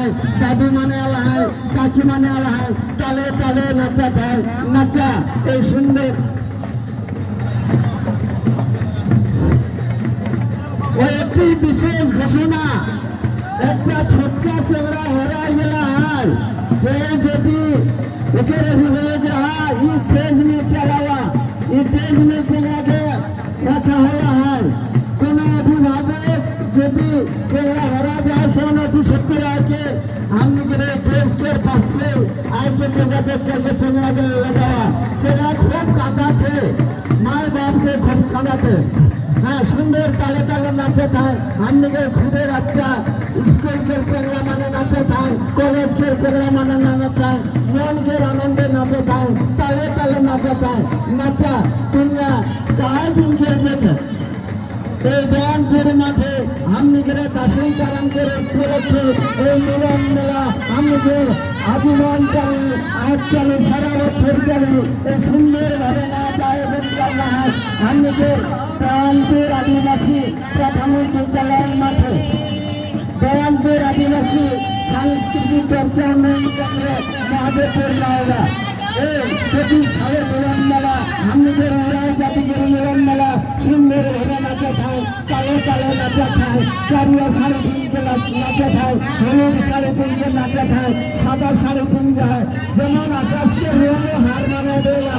হয়, দাদু মানে আলা হয়, কাকি মানে আলা হয়, তালে তালে নাচা হয়, নাচা এই সুন্দর ওই একটি বিশেষ ঘোষণা। একটা ছোট্টা চেংড়া হারাই গেলা হয়, যদি ওকে অভিভাবক रहा ये तेज में चलावा, ये तेज में चेंगड़ा के रखा हुआ है। কোনো অভিভাবক যদি চেংড়া হারা যায় সেখানে 270 আকে हमने के देश के पासे आके চেংড়া करके চেংড়া के लगावा সেটা খুব কাঁদাতে, माँ बाप के खूब कांदाते। हाँ सुंदर ताले ताले नाचे था, हमने के खुदे अच्छा स्कूल के चेंगड़ा माने नाचे था, कॉलेज के चेंगड़ा माने नाचे था, मन के आनंदे नाचे था, ताले ताले नाचे था, नाचा दुनिया कहा दिन के जगह এই দেওয়ানপুর মাঠে আমনিকের দাসী কারণ করে উপলক্ষে এই মিলন মেলা আমনিকে আজীবন চালু আজ চালু সারা বছর চালু এই সুন্দরভাবে নাচ আয়োজন করা হয় আমনিকে দেওয়ানপুর আদিবাসী প্রাথমিক বিদ্যালয়ের মাঠে। দেওয়ানপুর আদিবাসী সাংস্কৃতিক চর্চা উন্নয়ন কেন্দ্র মহাদেবপুর লাউড়া এই প্রতি সাড়ে মিলন মেলা আমনিকের ওরাই জাতিকের মিলন মেলা সুন্দর ভাবে নাচা খায়, কালো কালো নাচা খায়, কারিয়া শাড়ি পিনকে নাচা খায়, হলুদ শাড়ি পিনকে নাচা খায়, সাদা শাড়ি পিন যায়। যেমন আকাশকে রঙে হার মানে দেওয়া,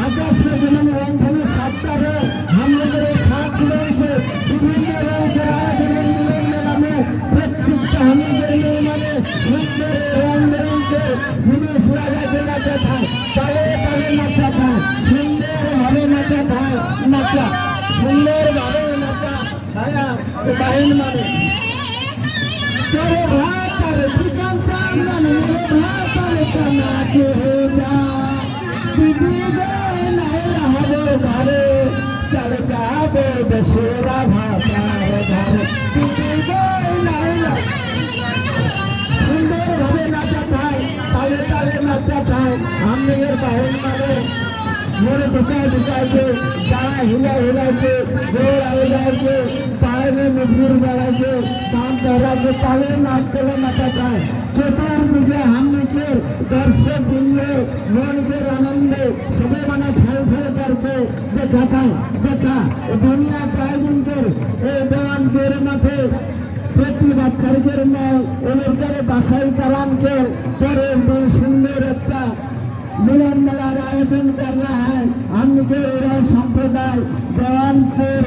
আকাশকে যেমন রং ধরে 7টা রঙ हमलोगों के 7 रंग से विभिन्न रंग कराया मिलन मेला में प्रत्येक हमलोगों माने सुंदर रंग रंग के जिनिस लगा के नाचा था, ताले ताले नाचा था, सुंदर भावे नाचा था, नाचा सुंदर भावे नाचा आया बहन माने तेरे भाई तेरे ठिकान चांदन मेरे भाई तेरे कना के हो जा दीदी गए नहीं रहो घरे चल जाबो दशहरा भाता घर दीदी गए नहीं सुंदर भावे नाचा था, ताले ताले नाचा था। हमने ये बहन माने मोरे दुकान के गाना हिला हिला के जोर आएगा के पाए में मजबूर बड़ा के काम करा के ताले नाचते नाचा था। चतुर्भुजा हमने के दर्शक बिंदु मन के आनंदे सबे माने फल फल करते देखा था, देखा दुनिया का आयोजन कर ए देवान के माथे प्रति बच्चर के उनके बासाई कराम के पर सुंदर अच्छा मिलन मेलार आयोजन कर रहा है। हमके संप्रदाय देवानपुर